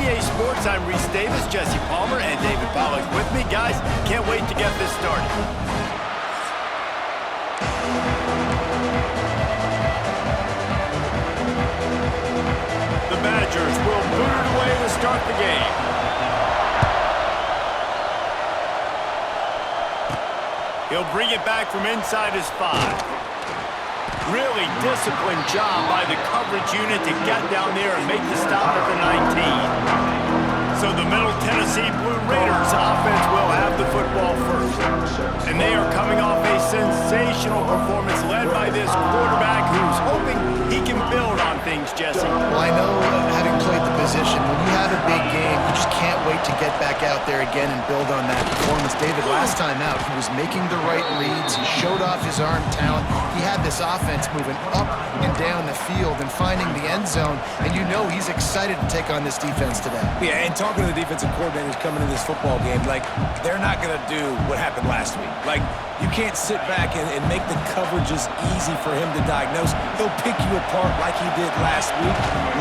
EA Sports, I'm Reese Davis, Jesse Palmer, and David Pollack with me. Guys, can't wait to get this started. The Badgers will boot it away to start the game. He'll bring it back from inside his 5. Really disciplined job by the coverage unit to get down there and make the stop at the 19. So the Middle Tennessee Blue Raiders offense will have the football first. And they are coming off a sensational performance led by this quarterback who's hoping he can build on things, Jesse. Well, I know, having played the position, when you have a big game, you just can't wait to get back out there again and build on that performance. David, last time out, he was making the right reads. He showed off his arm talent. He had this offense moving up and down the field and finding the end zone, and you know he's excited to take on this defense today. Yeah, and talking to the defensive coordinators coming into this football game, like, they're not going to do what happened last week. Like, you can't sit back and make the coverages easy for him to diagnose. He'll pick you apart like he did last week.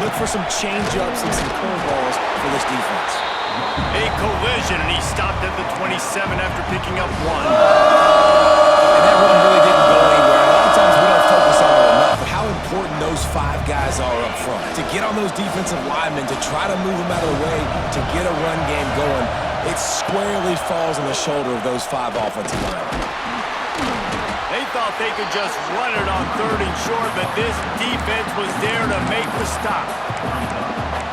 Look for some change-ups and some curveballs for this defense. A collision, and he stopped at the 27 after picking up 1. And that run really didn't go anywhere. A lot of times we don't focus on it enough, but how important those 5 guys are up front. To get on those defensive linemen, to try to move them out of the way, to get a run game going, it squarely falls on the shoulder of those 5 offensive linemen. They thought they could just run it on 3rd and short, but this defense was there to make the stop.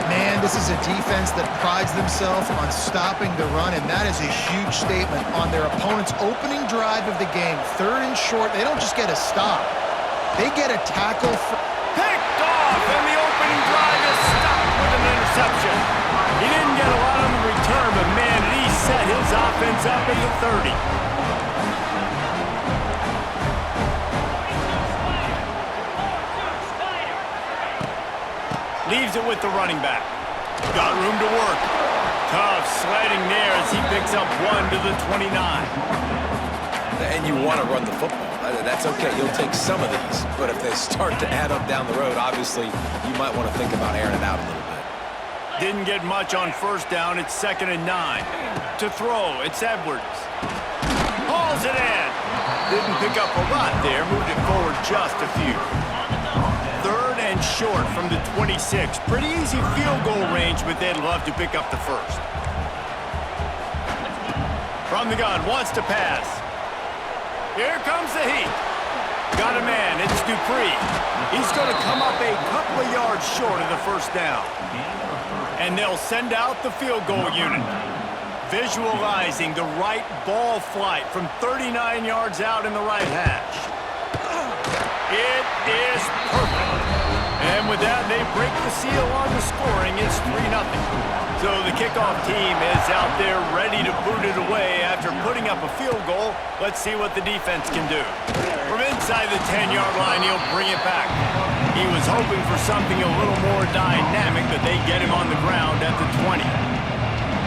Man, this is a defense that prides themselves on stopping the run, and that is a huge statement on their opponent's opening drive of the game. 3rd and short, they don't just get a stop. They get a tackle. Picked off, and the opening drive is stopped with an interception. He didn't get a lot on the return, but man, did he set his offense up at the 30. Leaves it with the running back. Got room to work. Tough sledding there as he picks up 1 to the 29. And you want to run the football. That's okay. You'll take some of these. But if they start to add up down the road, obviously, you might want to think about airing it out a little bit. Didn't get much on 1st down. It's 2nd and 9. To throw, it's Edwards. Hauls it in. Didn't pick up a lot there. Moved it forward just a few. 3rd and short from the 26. Pretty easy field goal range, but they'd love to pick up the 1st. From the gun, wants to pass. Here comes the heat. Got a man, it's Dupree. He's going to come up a couple of yards short of the 1st down. And they'll send out the field goal unit. Visualizing the right ball flight from 39 yards out in the right hash. It is perfect. And with that, they break the seal on the scoring. It's 3-0. So the kickoff team is out there ready to boot it away after putting up a field goal. Let's see what the defense can do. From inside the 10-yard line, he'll bring it back. He was hoping for something a little more dynamic, but they get him on the ground at the 20.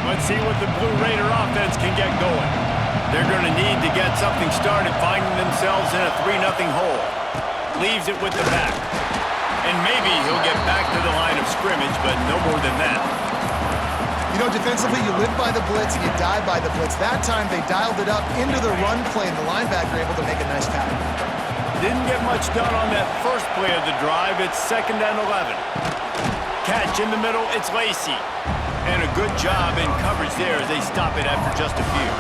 Let's see what the Blue Raider offense can get going. They're going to need to get something started, finding themselves in a 3-0 hole. Leaves it with the back. And maybe he'll get back to the line of scrimmage, but no more than that. You know, defensively, you live by the blitz and you die by the blitz. That time, they dialed it up into the run play, and the linebacker able to make a nice tackle. Didn't get much done on that first play of the drive. It's 2nd and 11. Catch in the middle, it's Lacey. And a good job in coverage there as they stop it after just a few.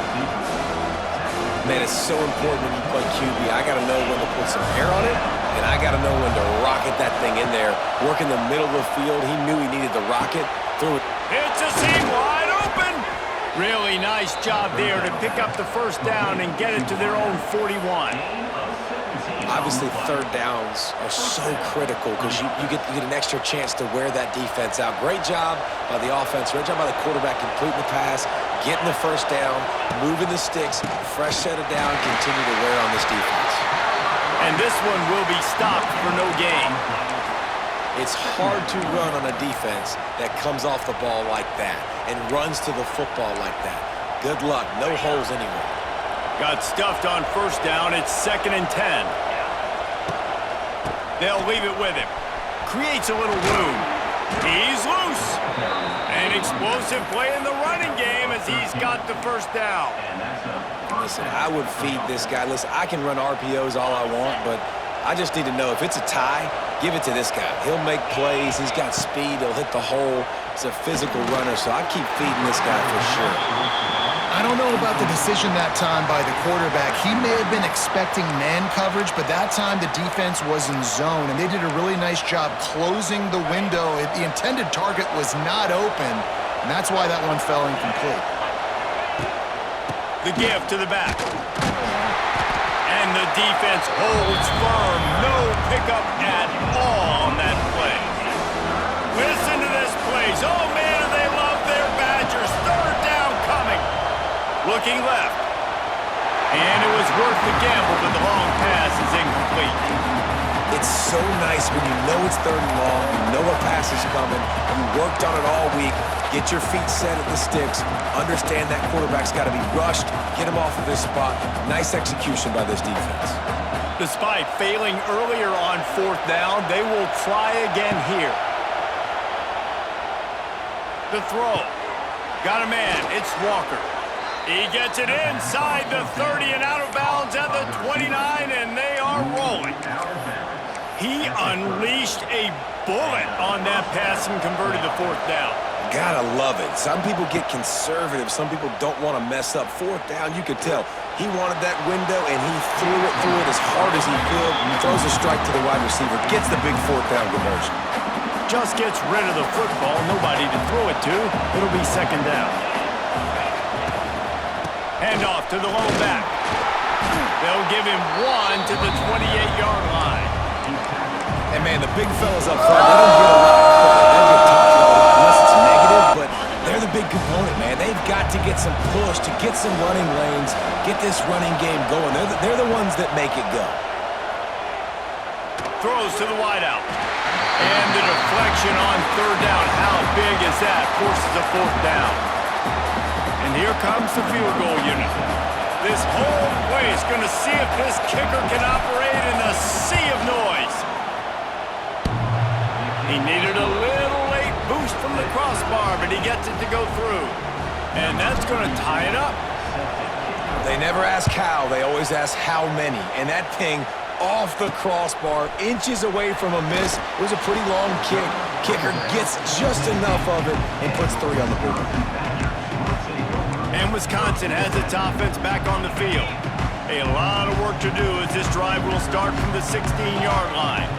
Man, it's so important when you play QB. I got to know when to put some air on it, and I got to know when to rocket that thing in there. Work in the middle of the field. He knew he needed to rocket. Threw it. It's a seam wide open. Really nice job there to pick up the 1st down and get it to their own 41. Obviously, 3rd downs are so critical because you get an extra chance to wear that defense out. Great job by the offense. Great job by the quarterback completing the pass, getting the 1st down, moving the sticks, fresh set of down, continue to wear on this defense. And this one will be stopped for no gain. It's hard to run on a defense that comes off the ball like that and runs to the football like that. Good luck. No holes anywhere. Got stuffed on 1st down. It's 2nd and 10. They'll leave it with him. Creates a little room. He's loose. And explosive play in the running game as he's got the first down. Listen, I would feed this guy. Listen, I can run RPOs all I want, but I just need to know if it's a tie, give it to this guy. He'll make plays. He's got speed. He'll hit the hole. He's a physical runner, so I keep feeding this guy for sure. I don't know about the decision that time by the quarterback. He may have been expecting man coverage, but that time the defense was in zone, and they did a really nice job closing the window. The intended target was not open, and that's why that one fell incomplete. The give to the back. And the defense holds firm. No pickup at all on that play. Listen to this plays. Oh, man, do they love their Badgers. Third down coming. Looking left. And it was worth the gamble, but the long pass is incomplete. It's so nice when you know it's third and long, you know a pass is coming, you worked on it all week, get your feet set at the sticks, understand that quarterback's got to be rushed, get him off of this spot. Nice execution by this defense. Despite failing earlier on fourth down, they will try again here. The throw. Got a man. It's Walker. He gets it inside the 30 and out of bounds at the 29, and they are rolling. He unleashed a bullet on that pass and converted the fourth down. Gotta love it. Some people get conservative. Some people don't want to mess up. Fourth down, you could tell. He wanted that window, and he threw it through it as hard as he could. Throws a strike to the wide receiver. Gets the big fourth down conversion. Just gets rid of the football. Nobody to throw it to. It'll be second down. Handoff to the lone back. They'll give him one to the 28-yard line. And, man, the big fellas up front, they don't get a lot of credit. They don't get talked about unless it's negative, but they're the big component, man. They've got to get some push, to get some running lanes, get this running game going. They're the ones that make it go. Throws to the wideout. And the deflection on third down. How big is that? Forces a fourth down. And here comes the field goal unit. This whole play is going to see if this kicker can operate in the sea of noise. He needed a little late boost from the crossbar, but he gets it to go through. And that's going to tie it up. They never ask how, they always ask how many. And that thing off the crossbar, inches away from a miss. It was a pretty long kick. Kicker gets just enough of it and puts 3 on the board. And Wisconsin has its offense back on the field. A lot of work to do as this drive will start from the 16-yard line.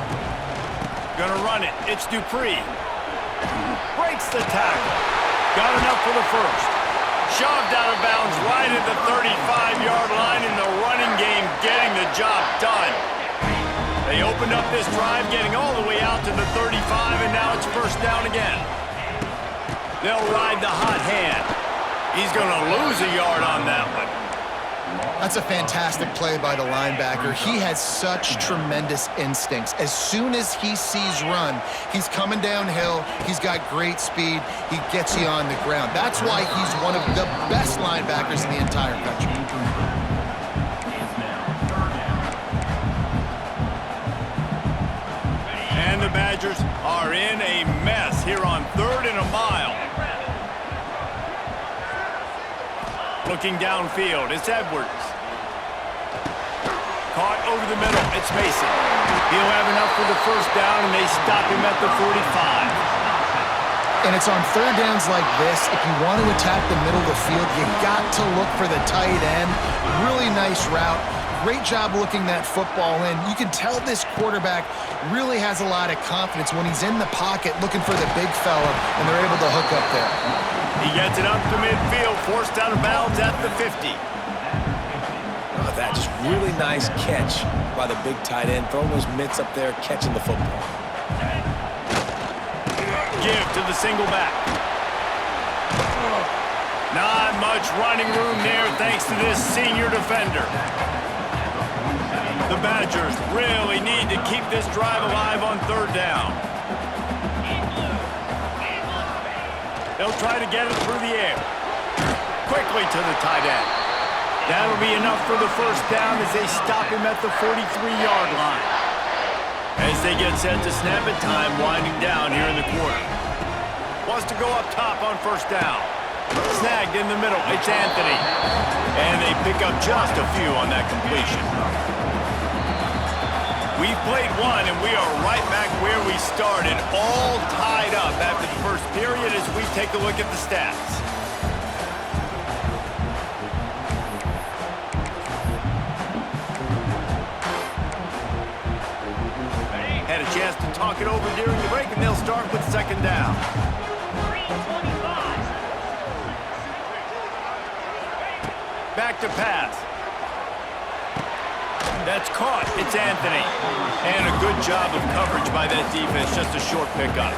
Gonna run it. It's Dupree. Breaks the tackle. Got enough for the first. Shoved out of bounds right at the 35-yard line in the running game, getting the job done. They opened up this drive, getting all the way out to the 35, and now it's first down again. They'll ride the hot hand. He's gonna lose a yard on that one. That's a fantastic play by the linebacker. He has such tremendous instincts. As soon as he sees run, he's coming downhill. He's got great speed. He gets you on the ground. That's why he's one of the best linebackers in the entire country. And the Badgers are in a mess here on 3rd and a mile. Looking downfield, it's Edwards. Caught over the middle, it's Mason. He'll have enough for the first down, and they stop him at the 45. And it's on third downs like this, if you want to attack the middle of the field, you got to look for the tight end. Really nice route. Great job looking that football in. You can tell this quarterback really has a lot of confidence when he's in the pocket looking for the big fella, and they're able to hook up there. He gets it up to midfield, forced out of bounds at the 50. Oh, that just really nice catch by the big tight end, throwing those mitts up there, catching the football. Give to the single back. Not much running room there thanks to this senior defender. The Badgers really need to keep this drive alive on third down. They'll try to get it through the air. Quickly to the tight end. That'll be enough for the first down as they stop him at the 43-yard line. As they get set to snap it, time winding down here in the quarter. Wants to go up top on first down. Snagged in the middle. It's Anthony. And they pick up just a few on that completion. We've played one, and we are right back where we started, all tied up after the first period as we take a look at the stats. Had a chance to talk it over during the break, and they'll start with second down. Back to pass. That's caught. It's Anthony. And a good job of coverage by that defense. Just a short pickup.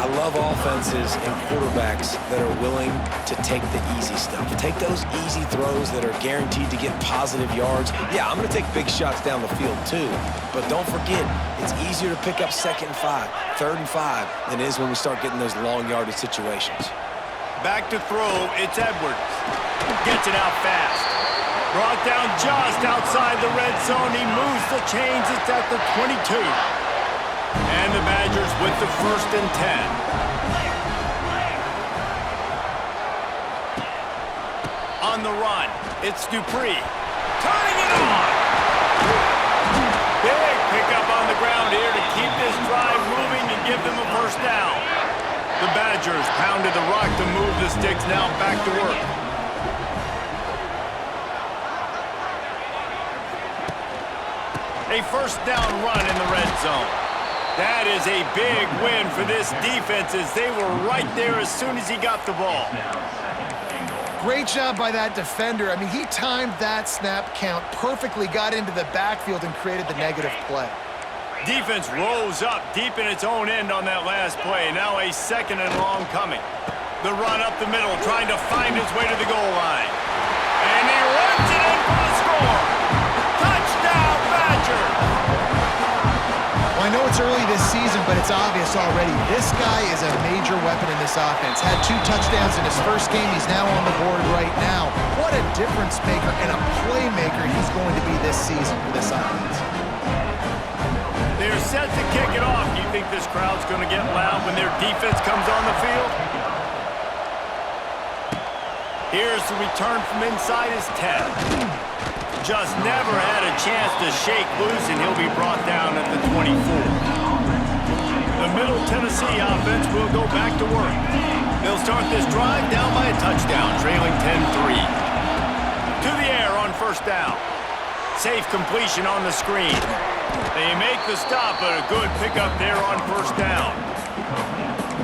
I love offenses and quarterbacks that are willing to take the easy stuff. Take those easy throws that are guaranteed to get positive yards. Yeah, I'm going to take big shots down the field too. But don't forget, it's easier to pick up 2nd and 5, 3rd and 5 than it is when we start getting those long yardage situations. Back to throw. It's Edwards. Gets it out fast. Brought down just outside the red zone. He moves the chains. It's at the 22. And the Badgers with the 1st and 10. On the run, it's Dupree. Turning it on. Big pickup on the ground here to keep this drive moving and give them a first down. The Badgers pounded the rock to move the sticks. Now back to work. A first down run in the red zone. That is a big win for this defense as they were right there as soon as he got the ball. Great job by that defender. I mean, he timed that snap count perfectly, got into the backfield and created the negative play. Defense rose up deep in its own end on that last play. Now a 2nd and long coming. The run up the middle, trying to find his way to the goal line. And he runs it in for the score. Touchdown, Badgers! Well, I know it's early this season, but it's obvious already. This guy is a major weapon in this offense. Had 2 touchdowns in his first game. He's now on the board right now. What a difference maker and a playmaker he's going to be this season for this offense. They're set to kick it off. Do you think this crowd's going to get loud when their defense comes on the field? Here's the return from inside his 10. Just never had a chance to shake loose, and he'll be brought down at the 24. The Middle Tennessee offense will go back to work. They'll start this drive down by a touchdown, trailing 10-3. To the air on first down. Safe completion on the screen. They make the stop, but a good pickup there on first down.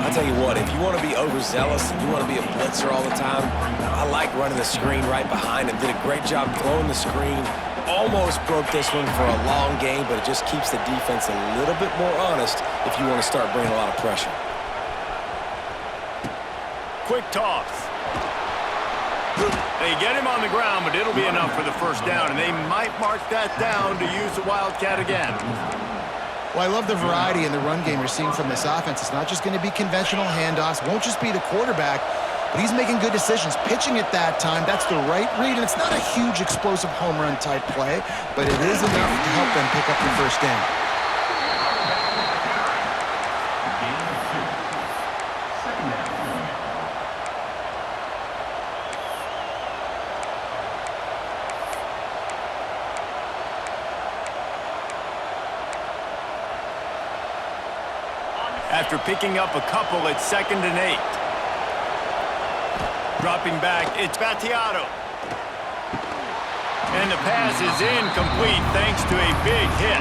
I'll tell you what, if you want to be overzealous and you want to be a blitzer all the time, I like running the screen right behind him. Did a great job throwing the screen. Almost broke this one for a long game, but it just keeps the defense a little bit more honest if you want to start bringing a lot of pressure. Quick toss. They get him on the ground, but it'll be enough for the first down, and they might mark that down to use the Wildcat again. Well, I love the variety in the run game you're seeing from this offense. It's not just going to be conventional handoffs. Won't just be the quarterback, but he's making good decisions. Pitching at that time, that's the right read, and it's not a huge explosive home run type play, but it is enough to help them pick up the first down. After picking up a couple, it's 2nd and 8. Dropping back, it's Battiato. And the pass is incomplete thanks to a big hit.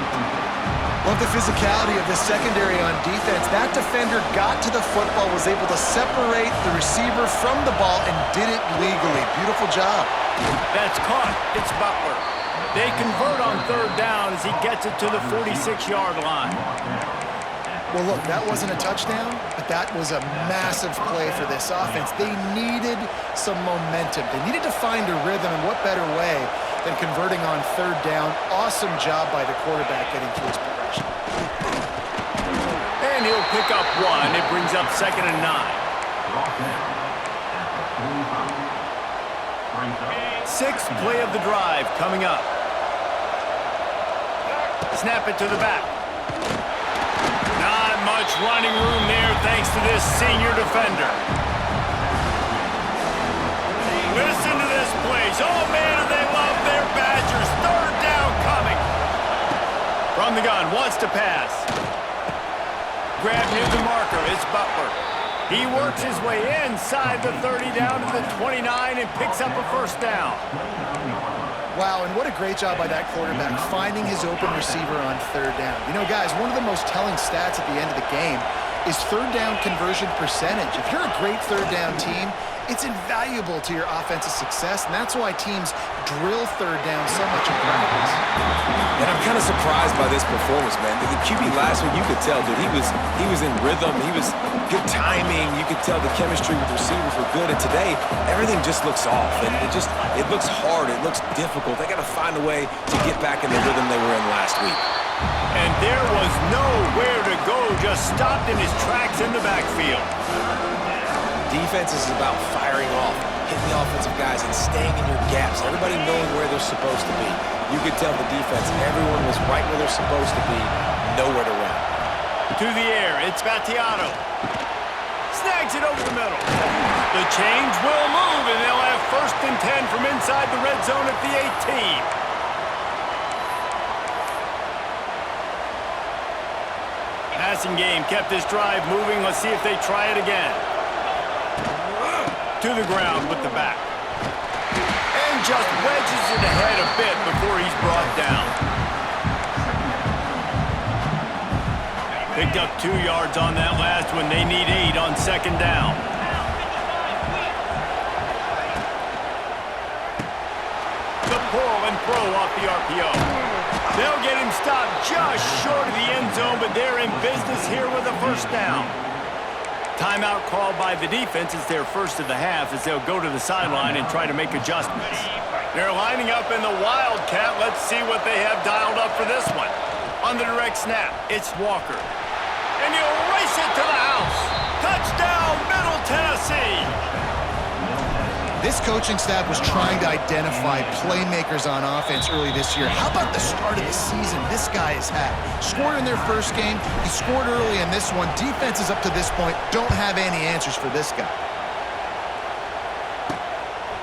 Love the physicality of the secondary on defense. That defender got to the football, was able to separate the receiver from the ball, and did it legally. Beautiful job. That's caught. It's Butler. They convert on 3rd down as he gets it to the 46-yard line. Well, look, that wasn't a touchdown, but that was a massive play for this offense. They needed some momentum. They needed to find a rhythm, and what better way than converting on 3rd down. Awesome job by the quarterback getting through his progression. And he'll pick up 1. It brings up 2nd and 9. 6th play of the drive coming up. Snap it to the back. Not much much running room there thanks to this senior defender. Listen to this place. Oh, man, do they love their Badgers. Third down coming. From the gun, wants to pass. Grab near the marker. It's Butler. He works his way inside the 30 down to the 29 and picks up a first down. Wow, and what a great job by that quarterback, finding his open receiver on third down. You know, guys, one of the most telling stats at the end of the game is third down conversion percentage. If you're a great third down team, it's invaluable to your offensive success, and that's why teams drill third down so much in practice. And I'm kind of surprised by this performance, man. The QB last week, you could tell, dude, he was in rhythm. He was good timing. You could tell the chemistry with receivers were good. And today, everything just looks off. And it looks hard. It looks difficult. They got to find a way to get back in the rhythm they were in last week. And there was nowhere to go, just stopped in his tracks in the backfield. Defense is about firing off, hitting the offensive guys, and staying in your gaps. Everybody knowing where they're supposed to be. You could tell the defense, everyone was right where they're supposed to be, nowhere to run. To the air, it's Battiato. Snags it over the middle. The change will move, and they'll have 1st and 10 from inside the red zone at the 18. Passing game kept this drive moving. Let's see if they try it again. To the ground with the back. And just wedges it ahead a bit before he's brought down. Picked up 2 yards on that last one. They need 8 on 2nd down. The pull and throw off the RPO. They'll get him stopped just short of the end zone, but they're in business here with a first down. Timeout called by the defense is their first of the half as they'll go to the sideline and try to make adjustments. They're lining up in the Wildcat. Let's see what they have dialed up for this one. On the direct snap, it's Walker. And he'll race it to the house. Touchdown, Middle Tennessee. This coaching staff was trying to identify playmakers on offense early this year. How about the start of the season this guy has had? Scored in their first game. He scored early in this one. Defenses up to this point don't have any answers for this guy.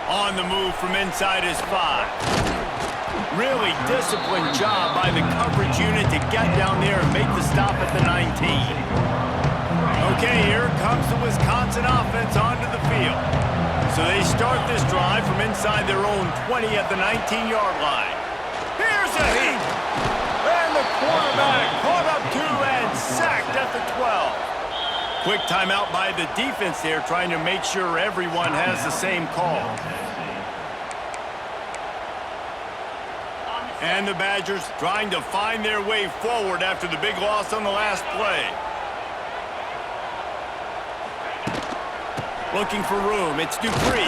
On the move from inside his 5. Really disciplined job by the coverage unit to get down there and make the stop at the 19. Okay, here comes the Wisconsin offense onto the field. So they start this drive from inside their own 20 at the 19-yard line. Here's a heat. And the quarterback caught up to and sacked at the 12. Quick timeout by the defense there, trying to make sure everyone has the same call. And the Badgers trying to find their way forward after the big loss on the last play. Looking for room, it's Dupree.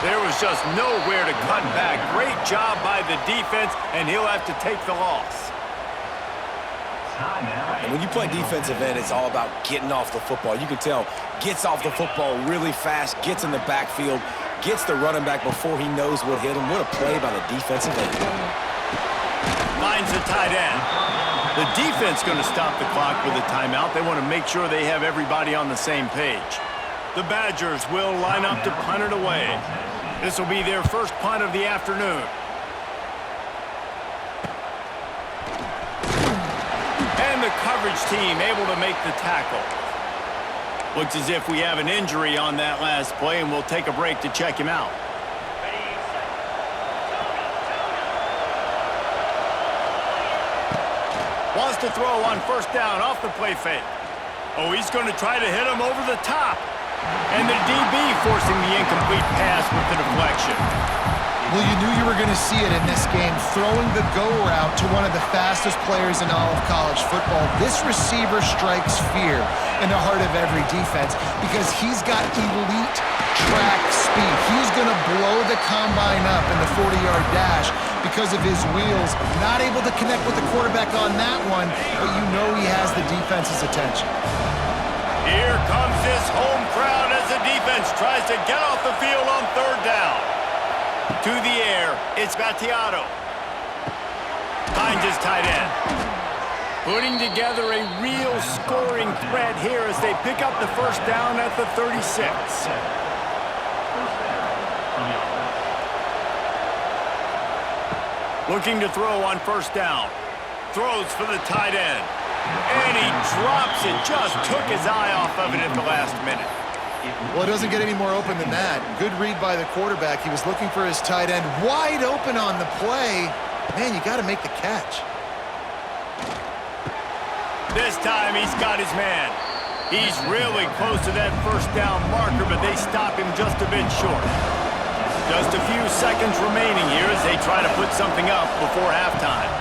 There was just nowhere to cut back. Great job by the defense, and he'll have to take the loss. And when you play defensive end, it's all about getting off the football. You can tell, gets off the football really fast, gets in the backfield, gets the running back before he knows what hit him. What a play by the defensive end. Finds the tight end. The defense going to stop the clock with a timeout. They want to make sure they have everybody on the same page. The Badgers will line up to punt it away. This will be their first punt of the afternoon. And the coverage team able to make the tackle. Looks as if we have an injury on that last play, and we'll take a break to check him out. Wants to throw on 1st down off the play fake. Oh, he's going to try to hit him over the top. And the DB forcing the incomplete pass with the deflection. Well, you knew you were going to see it in this game, throwing the go route to one of the fastest players in all of college football. This receiver strikes fear in the heart of every defense because he's got elite track speed. He's going to blow the combine up in the 40-yard dash because of his wheels. Not able to connect with the quarterback on that one, but you know he has the defense's attention. Here comes this home crowd as the defense tries to get off the field on 3rd down. To the air, it's Battiato. Finds his tight end. Putting together a real scoring threat here as they pick up the first down at the 36. Looking to throw on first down. Throws for the tight end. And he drops it. Just took his eye off of it at the last minute. Well, it doesn't get any more open than that. Good read by the quarterback. He was looking for his tight end. Wide open on the play. Man, you got to make the catch. This time he's got his man. He's really close to that first down marker, but they stop him just a bit short. Just a few seconds remaining here as they try to put something up before halftime.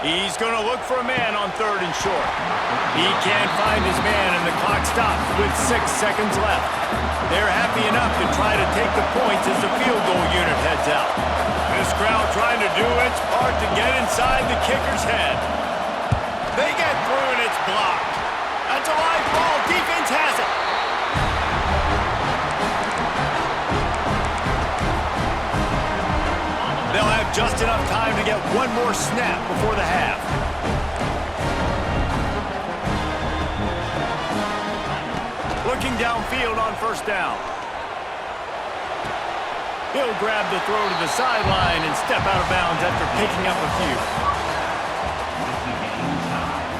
He's going to look for a man on 3rd and short. He can't find his man, and the clock stops with 6 seconds left. They're happy enough to try to take the points as the field goal unit heads out. This crowd trying to do its part to get inside the kicker's head. They get through, and it's blocked. That's a live ball. Defense has it. They'll have just enough time to get one more snap before the half. Looking downfield on first down. He'll grab the throw to the sideline and step out of bounds after picking up a few.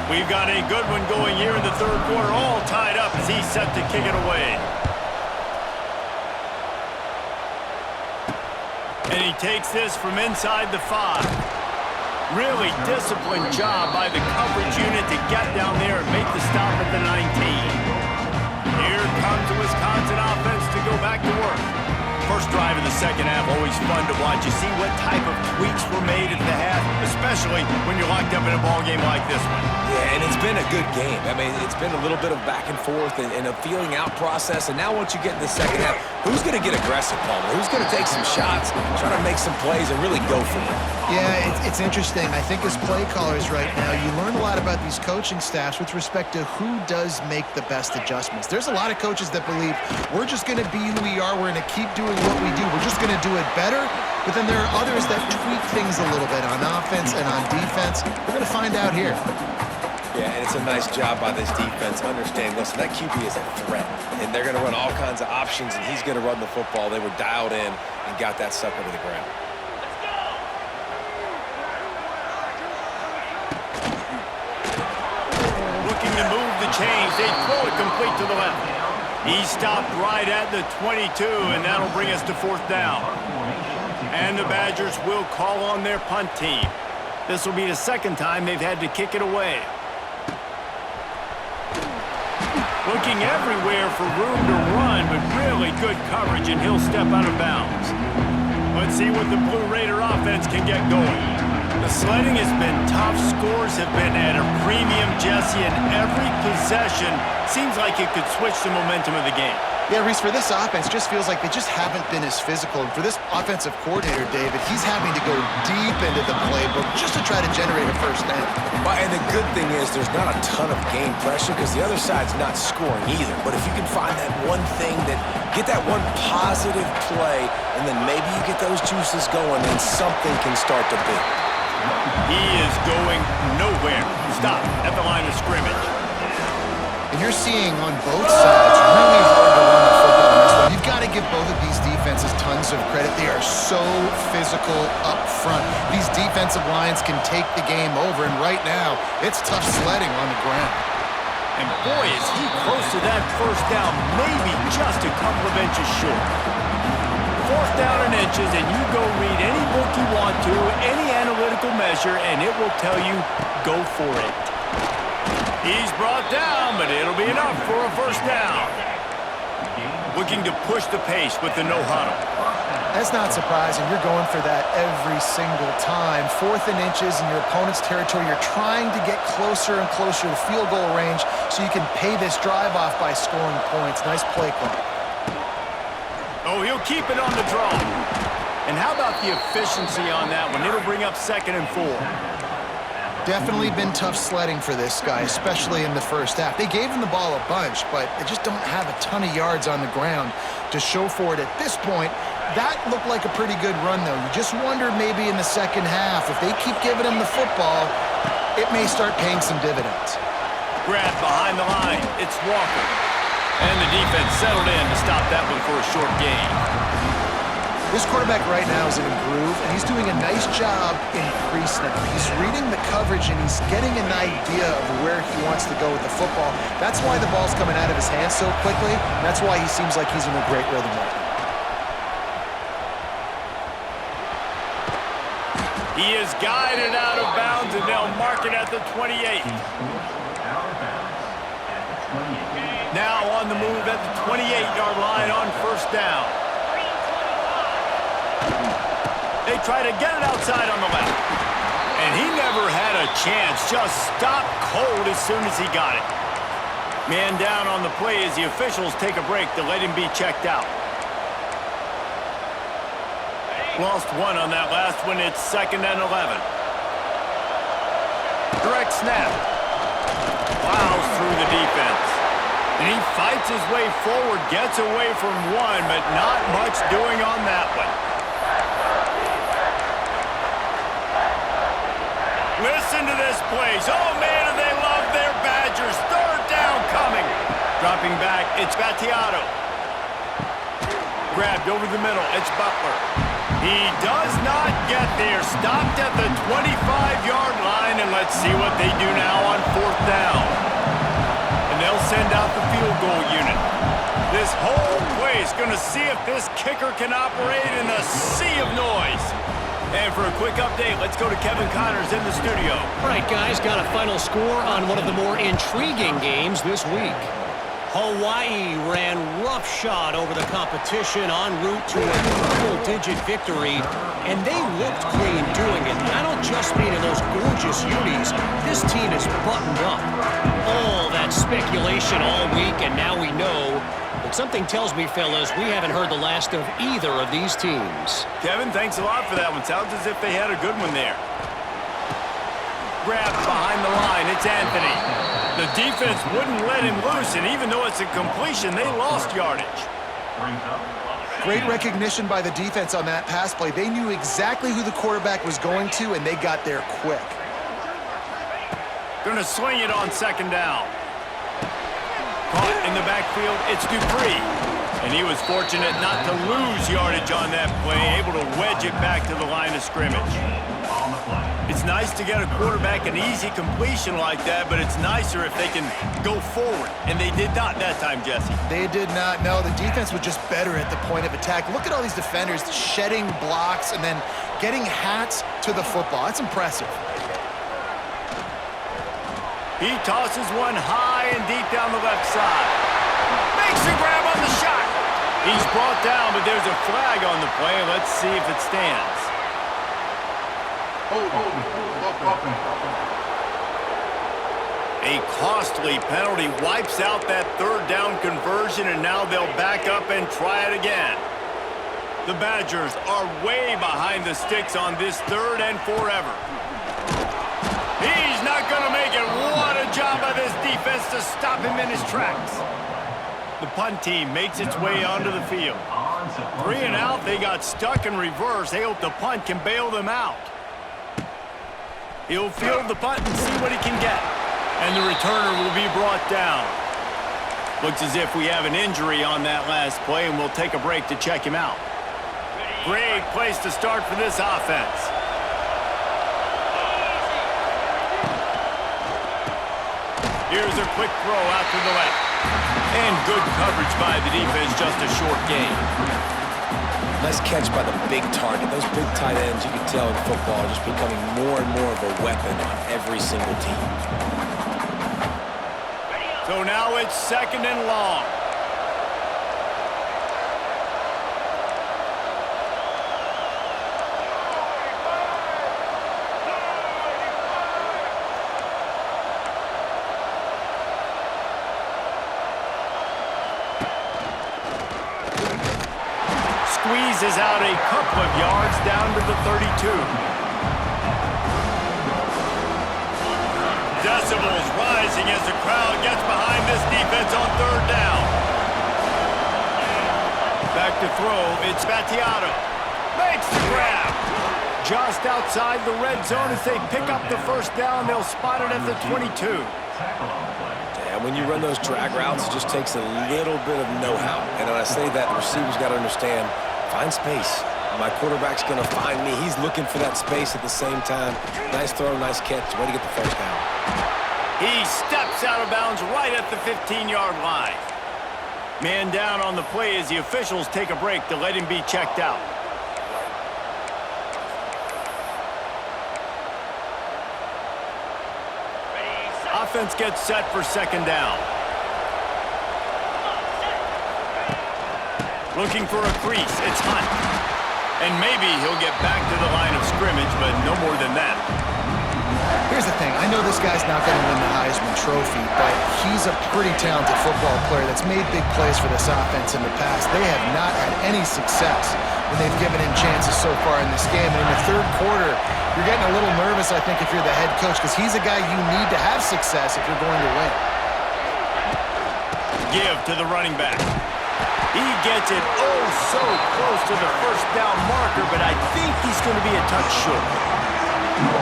We've got a good one going here in the 3rd quarter, all tied up as he's set to kick it away. And he takes this from inside the 5. Really disciplined job by the coverage unit to get down there and make the stop at the 19. Here comes the Wisconsin offense to go back to work. First drive of the second half, always fun to watch. You see what type of tweaks were made at the half, especially when you're locked up in a ball game like this one. Yeah, and it's been a good game. I mean, it's been a little bit of back and forth and a feeling out process. And now once you get in the second half, who's going to get aggressive, Palmer? Who's going to take some shots, try to make some plays, and really go for it? Yeah, it's interesting. I think as play callers right now, you learn a lot about these coaching staffs with respect to who does make the best adjustments. There's a lot of coaches that believe we're just going to be who we are. We're going to keep doing what we do. We're just going to do it better. But then there are others that tweak things a little bit on offense and on defense. We're going to find out here. Yeah, and it's a nice job by this defense. Understand, listen, that QB is a threat. And they're going to run all kinds of options, and he's going to run the football. They were dialed in and got that sucker to the ground. Looking to move the chains. They throw it complete to the left. He stopped right at the 22, and that'll bring us to 4th down. And the Badgers will call on their punt team. This will be the second time they've had to kick it away. Looking everywhere for room to run, but really good coverage, and he'll step out of bounds. Let's see what the Blue Raider offense can get going. The sledding has been tough. Scores have been at a premium, Jesse, and every possession seems like it could switch the momentum of the game. Yeah, Reese, for this offense, just feels like they just haven't been as physical. And for this offensive coordinator, David, he's having to go deep into the playbook just to try to generate a first down. And the good thing is there's not a ton of game pressure because the other side's not scoring either. But if you can find that one thing, get that one positive play, and then maybe you get those juices going, and something can start to build. He is going nowhere. Stop at the line of scrimmage. And you're seeing on both sides really hard to run the football in this one. You've got to give both of these defenses tons of credit. They are so physical up front. These defensive lines can take the game over, and right now, it's tough sledding on the ground. And boy, is he close to that first down, maybe just a couple of inches short. 4th down and inches, and you go read any book you want to, any analytical measure, and it will tell you, go for it. He's brought down, but it'll be enough for a first down. Looking to push the pace with the no-huddle. That's not surprising. You're going for that every single time. 4th and inches in your opponent's territory. You're trying to get closer and closer to field goal range so you can pay this drive off by scoring points. Nice play call. Oh, he'll keep it on the draw. And how about the efficiency on that one? It'll bring up 2nd and 4. Definitely been tough sledding for this guy, especially in the first half. They gave him the ball a bunch, but they just don't have a ton of yards on the ground to show for it at this point. That looked like a pretty good run, though. You just wonder maybe in the second half, if they keep giving him the football, it may start paying some dividends. Grab behind the line. It's Walker. And the defense settled in to stop that one for a short gain. This quarterback right now is in a groove, and he's doing a nice job in pre-snap. He's reading the coverage, and he's getting an idea of where he wants to go with the football. That's why the ball's coming out of his hands so quickly. That's why he seems like he's in a great rhythm right now. He is guided out of bounds, and they'll mark it at the 28. Now on the move at the 28-yard line on first down. They try to get it outside on the left. And he never had a chance. Just stopped cold as soon as he got it. Man down on the play as the officials take a break to let him be checked out. Lost one on that last one. It's 2nd and 11. Direct snap. Plows through the defense. And he fights his way forward, gets away from one, but not much doing on that one. Listen to this place. Oh, man, do they love their Badgers. 3rd down coming. Dropping back, it's Battiato. Grabbed over the middle, it's Butler. He does not get there. Stopped at the 25-yard line, and let's see what they do now on 4th down. And they'll send out the field goal unit. This whole play is going to see if this kicker can operate in a sea of noise. And for a quick update, let's go to Kevin Connors in the studio. All right, guys, got a final score on one of the more intriguing games this week. Hawaii ran roughshod over the competition en route to a double-digit victory, and they looked clean doing it. And I don't just mean in those gorgeous unis. This team is buttoned up. All that speculation all week, and now we know. But something tells me, fellas, we haven't heard the last of either of these teams. Kevin, thanks a lot for that one. Sounds as if they had a good one there. Grabbed behind the line, it's Anthony. The defense wouldn't let him loose, and even though it's a completion, they lost yardage. Great recognition by the defense on that pass play. They knew exactly who the quarterback was going to, and they got there quick. Gonna swing it on 2nd down. Caught in the backfield, it's Dupree. And he was fortunate not to lose yardage on that play, able to wedge it back to the line of scrimmage. It's nice to get a quarterback an easy completion like that, but it's nicer if they can go forward. And they did not that time, Jesse. They did not. No, the defense was just better at the point of attack. Look at all these defenders shedding blocks and then getting hats to the football. That's impressive. He tosses one high and deep down the left side. Makes a grab on the shot. He's brought down, but there's a flag on the play. Let's see if it stands. A costly penalty wipes out that 3rd down conversion, and now they'll back up and try it again. The Badgers are way behind the sticks on this 3rd and forever. He's not going to make it. What a job by this defense to stop him in his tracks. The punt team makes its way onto the field. 3 and out, they got stuck in reverse. They hope the punt can bail them out. He'll field the punt and see what he can get. And the returner will be brought down. Looks as if we have an injury on that last play, and we'll take a break to check him out. Great place to start for this offense. Here's a quick throw out to the left. And good coverage by the defense, just a short gain. Nice catch by the big target. Those big tight ends, you can tell in football, are just becoming more and more of a weapon on every single team. So now it's 2nd and long. Squeezes out a couple of yards down to the 32. Decibels rising as the crowd gets behind this defense on 3rd down. Back to throw, it's Battiato. Makes the grab. just outside the red zone as they pick up the first down. They'll spot it at the 22. And when you run those drag routes, it just takes a little bit of know-how. And when I say that, the receiver's got to understand, find space. My quarterback's going to find me. He's looking for that space at the same time. Nice throw, nice catch. Way to get the first down. He steps out of bounds right at the 15-yard line. Man down on the play as the officials take a break to let him be checked out. Offense gets set for second down. Looking for a crease. It's Hunt. And maybe he'll get back to the line of scrimmage, but no more than that. Here's the thing. I know this guy's not going to win the Heisman Trophy, but he's a pretty talented football player that's made big plays for this offense in the past. They have not had any success when they've given him chances so far in this game. And in the third quarter, you're getting a little nervous, I think, if you're the head coach, because he's a guy you need to have success if you're going to win. Give to the running back. He gets it oh so close to the first down marker, but I think he's going to be a touch short.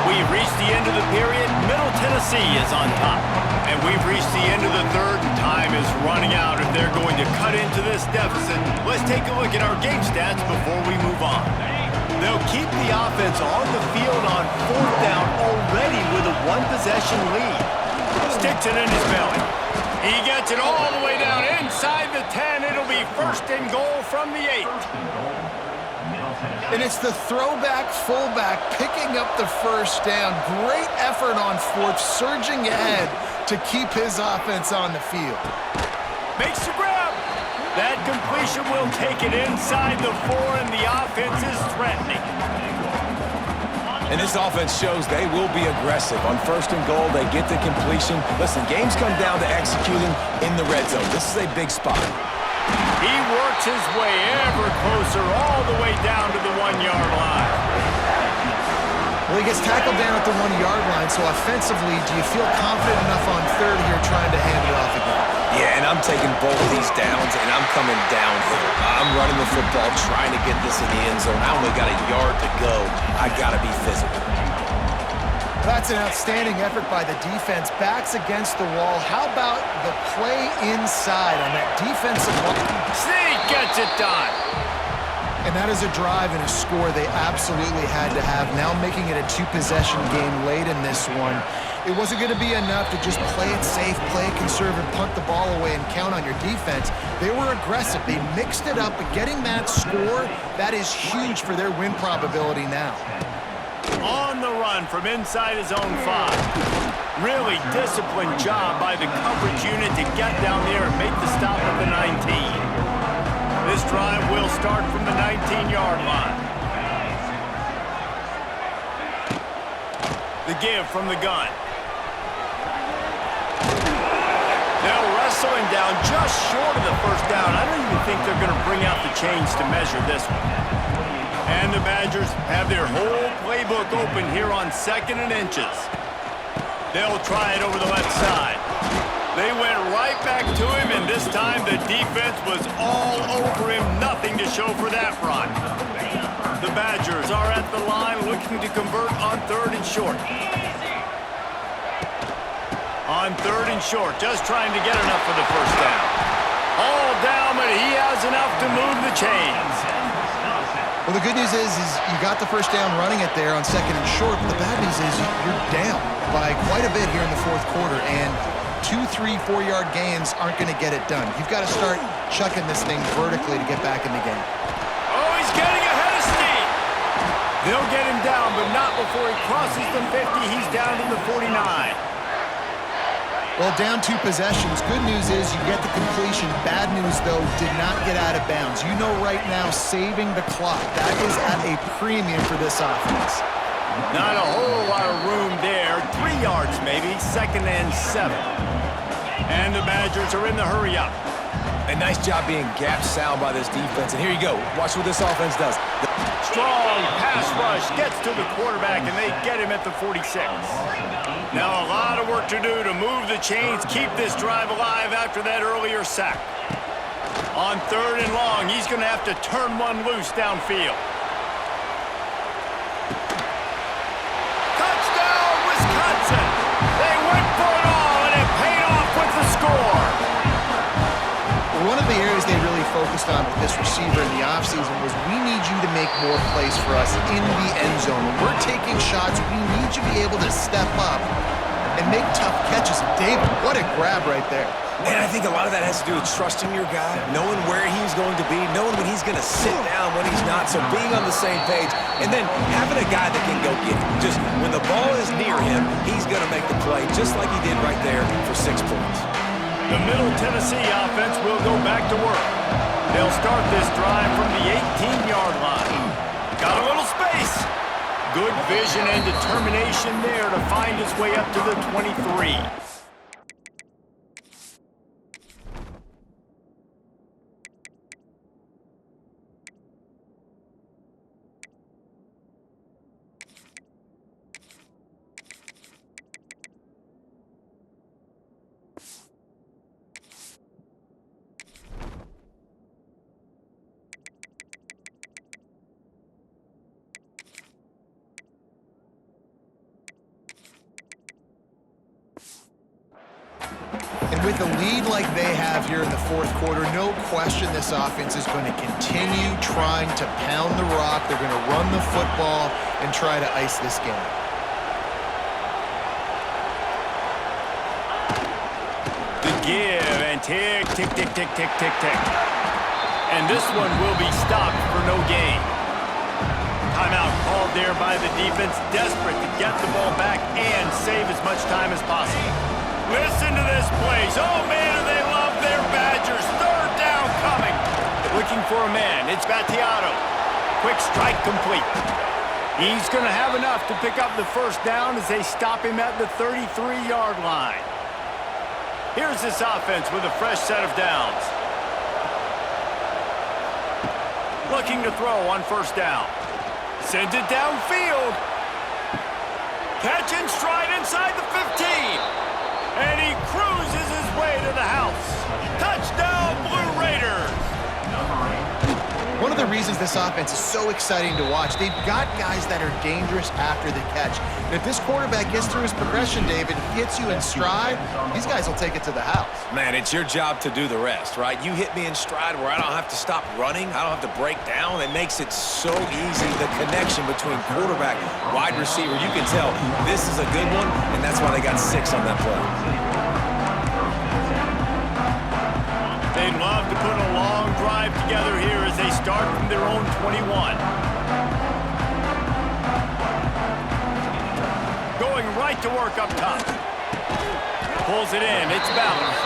We've reached the end of the period. Middle Tennessee is on top. And we've reached the end of the third. Time is running out if they're going to cut into this deficit. Let's take a look at our game stats before we move on. They'll keep the offense on the field on fourth down already with a one-possession lead. Sticks it in his belly. He gets it all the way down inside the 10. It'll be first and goal from the 8. And it's the throwback fullback picking up the first down. Great effort on fourth, surging ahead to keep his offense on the field. Makes the grab. That completion will take it inside the 4, and the offense is threatening. And this offense shows they will be aggressive. On first and goal, they get the completion. Listen, games come down to executing in the red zone. This is a big spot. He works his way ever closer all the way down to the 1-yard line. Well, he gets tackled down at the 1-yard line, so offensively, do you feel confident enough on third here trying to hand it off again? Yeah, and I'm taking both of these downs, and I'm coming downhill. I'm running the football, trying to get this in the end zone. I only got a yard to go. I got to be physical. That's an outstanding effort by the defense. Backs against the wall. How about the play inside on that defensive line? Sneak gets it done. And that is a drive and a score they absolutely had to have. Now making it a two-possession game late in this one. It wasn't going to be enough to just play it safe, play it conservative, punt the ball away, and count on your defense. They were aggressive. They mixed it up, but getting that score, that is huge for their win probability now. On the run from inside his own 5. Really disciplined job by the coverage unit to get down there and make the stop at the 19. This drive will start from the 19-yard line. The give from the gun. They'll wrestle him down just short of the first down. I don't even think they're going to bring out the chains to measure this one. And the Badgers have their whole playbook open here on 2nd and inches. They'll try it over the left side. They went right back to him, and this time the defense was all over him. Nothing to show for that run. The Badgers are at the line looking to convert on 3rd and short. On 3rd and short, just trying to get enough for the first down. All down, but he has enough to move the chains. Well, the good news is you got the first down running it there on 2nd and short, but the bad news is you're down by quite a bit here in the 4th quarter, and 2, 3, 4-yard gains aren't going to get it done. You've got to start chucking this thing vertically to get back in the game. Oh, he's getting ahead of steam. They'll get him down, but not before he crosses the 50. He's down to the 49. Well, down 2 possessions. Good news is you get the completion. Bad news, though, did not get out of bounds. You know right now, saving the clock. That is at a premium for this offense. Not a whole lot of room there. 3 yards maybe, 2nd and 7. And the Badgers are in the hurry-up. A nice job being gap sound by this defense. And here you go. Watch what this offense does. Strong pass rush gets to the quarterback, and they get him at the 46. Now a lot of work to do to move the chains, keep this drive alive after that earlier sack. On 3rd and long, he's going to have to turn one loose downfield. focused on with this receiver in the offseason was we need you to make more plays for us in the end zone. When we're taking shots, we need you to be able to step up and make tough catches. And David, what a grab right there. And I think a lot of that has to do with trusting your guy, knowing where he's going to be, knowing when he's going to sit down, when he's not, so being on the same page, and then having a guy that can go get it. Just when the ball is near him, he's going to make the play, just like he did right there for 6 points. The Middle Tennessee offense will go back to work. They'll start this drive from the 18-yard line. Got a little space. Good vision and determination there to find his way up to the 23. With a lead like they have here in the fourth quarter, no question this offense is going to continue trying to pound the rock. They're going to run the football and try to ice this game. The give and tick, tick, tick, tick, tick, tick, tick. And this one will be stopped for no gain. Timeout called there by the defense, desperate to get the ball back and save as much time as possible. Listen to this place. Oh, man, they love their Badgers. Third down coming. Looking for a man. It's Battiato. Quick strike complete. He's going to have enough to pick up the first down as they stop him at the 33-yard line. Here's this offense with a fresh set of downs. Looking to throw on first down. Sends it downfield. Catch and stride inside the 15. And he cruises his way to the house. Touchdown, Blue Raiders! One of the reasons this offense is so exciting to watch, they've got guys that are dangerous after the catch. And if this quarterback gets through his progression, David, hits you in stride, these guys will take it to the house. Man, it's your job to do the rest, right? You hit me in stride where I don't have to stop running. I don't have to break down. It makes it so easy, the connection between quarterback, wide receiver. You can tell this is a good one, and that's why they got 6 on that play. They'd love to put a long drive together here as they start from their own 21. Going right to work up top. Pulls it in. It's balanced.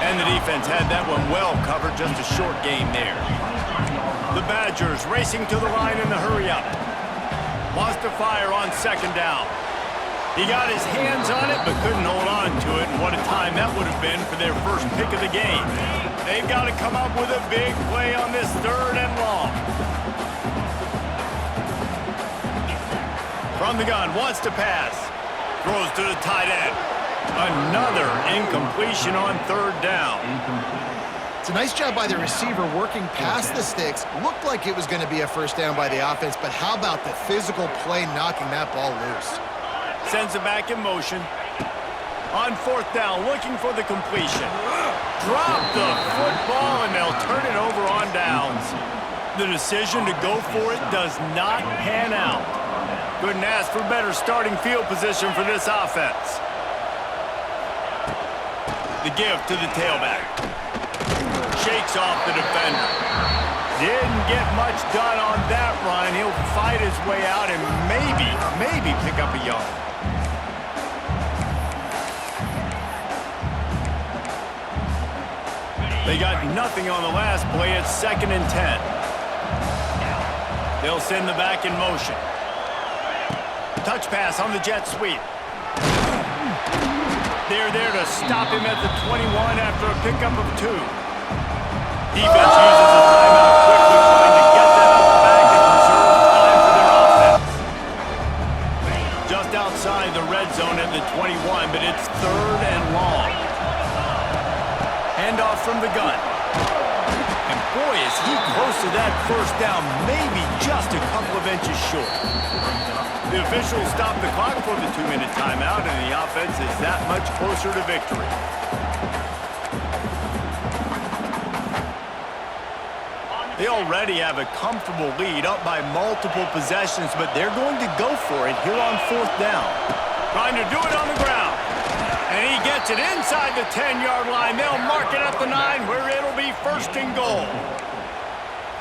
And the defense had that one well covered. Just a short game there. The Badgers racing to the line in the hurry-up. Wants to fire on second down. He got his hands on it, but couldn't hold on to it, and what a time that would have been for their first pick of the game. They've got to come up with a big play on this third and long. From the gun, wants to pass. Throws to the tight end. Another incompletion on third down. It's a nice job by the receiver working past the sticks. Looked like it was going to be a first down by the offense, but how about the physical play knocking that ball loose? Sends it back in motion. On fourth down, looking for the completion. Drop the football, and they'll turn it over on downs. The decision to go for it does not pan out. Couldn't ask for better starting field position for this offense. The give to the tailback. Shakes off the defender. Didn't get much done on that run. He'll fight his way out and maybe pick up a yard. They got nothing on the last play. It's 2nd and 10. They'll send the back in motion. Touch pass on the jet sweep. They're there to stop him at the 21 after a pickup of 2. Defense uses a timeout quickly, trying to get that out the back and preserve time for their offense. Just outside the red zone at the 21, but it's 3rd and long. Handoff from the gun. And boy, is he close to that first down, maybe just a couple of inches short. The officials stop the clock for the 2-minute timeout, and the offense is that much closer to victory. They already have a comfortable lead, up by multiple possessions, but they're going to go for it here on 4th down. Trying to do it on the ground. And he gets it inside the 10-yard line. They'll mark it at the 9, where it'll be 1st and goal.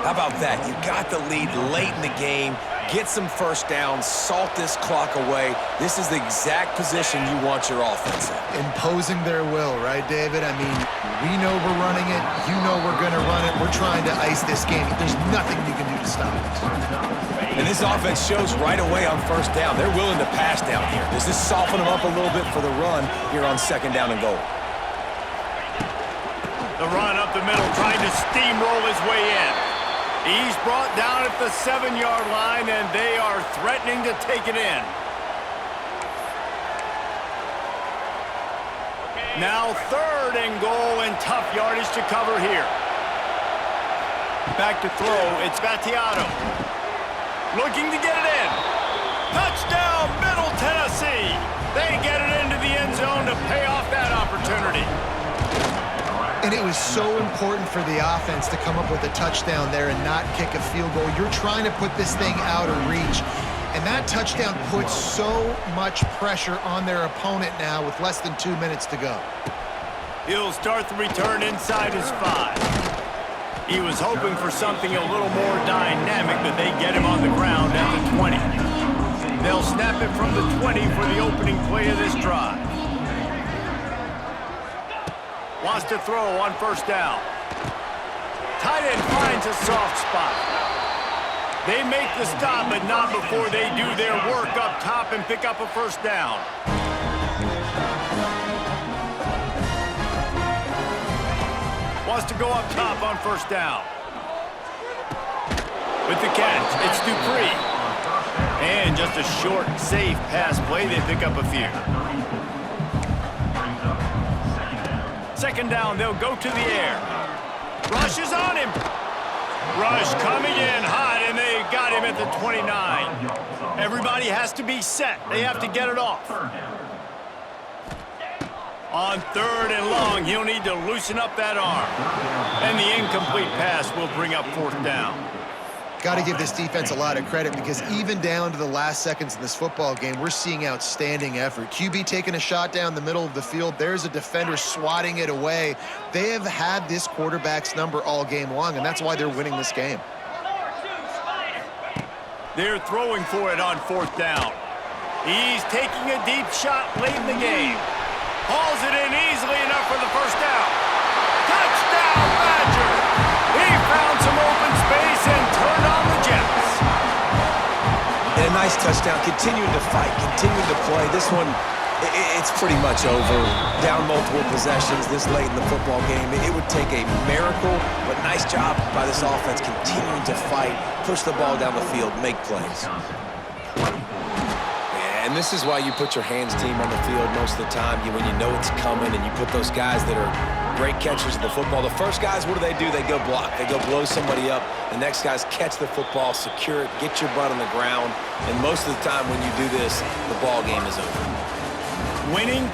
How about that? You got the lead late in the game. Get some first downs, salt this clock away. This is the exact position you want your offense in. Imposing their will, right, David? I mean, we know we're running it. You know we're going to run it. We're trying to ice this game. There's nothing you can do to stop it. And this offense shows right away on 1st down. They're willing to pass down here. Does this soften them up a little bit for the run here on 2nd down and goal? The run up the middle, trying to steamroll his way in. He's brought down at the 7-yard line, and they are threatening to take it in. Now 3rd and goal, and tough yardage to cover here. Back to throw, it's Battiato. Looking to get it in. Touchdown, Middle Tennessee. They get it into the end zone to pay off that opportunity. And it was so important for the offense to come up with a touchdown there and not kick a field goal. You're trying to put this thing out of reach. And that touchdown puts so much pressure on their opponent now with less than 2 minutes to go. He'll start the return inside his 5. He was hoping for something a little more dynamic, but they get him on the ground at the 20. They'll snap it from the 20 for the opening play of this drive. Wants to throw on 1st down. Tight end finds a soft spot. They make the stop, but not before they do their work up top and pick up a 1st down. Wants to go up top on 1st down. With the catch, it's Dupree. And just a short, safe pass play. They pick up a few. 2nd down, they'll go to the air. Rush is on him. Rush coming in hot, and they got him at the 29. Everybody has to be set. They have to get it off. On 3rd and long, he'll need to loosen up that arm. And the incomplete pass will bring up 4th down. Got to give this defense a lot of credit because even down to the last seconds in this football game, we're seeing outstanding effort. QB taking a shot down the middle of the field. There's a defender swatting it away. They have had this quarterback's number all game long, and that's why they're winning this game. They're throwing for it on 4th down. He's taking a deep shot late in the game. Hauls it in easily enough for the 1st down. Touchdown, Badger! He found some open space and turned on the Jets. And a nice touchdown, continuing to fight, continuing to play. This one, it's pretty much over. Down multiple possessions this late in the football game. It would take a miracle, but nice job by this offense continuing to fight, push the ball down the field, make plays. And this is why you put your hands team on the field most of the time. When you know it's coming and you put those guys that are great catchers of the football. The first guys, what do? They go block. They go blow somebody up. The next guys catch the football, secure it, get your butt on the ground. And most of the time when you do this, the ball game is over. Winning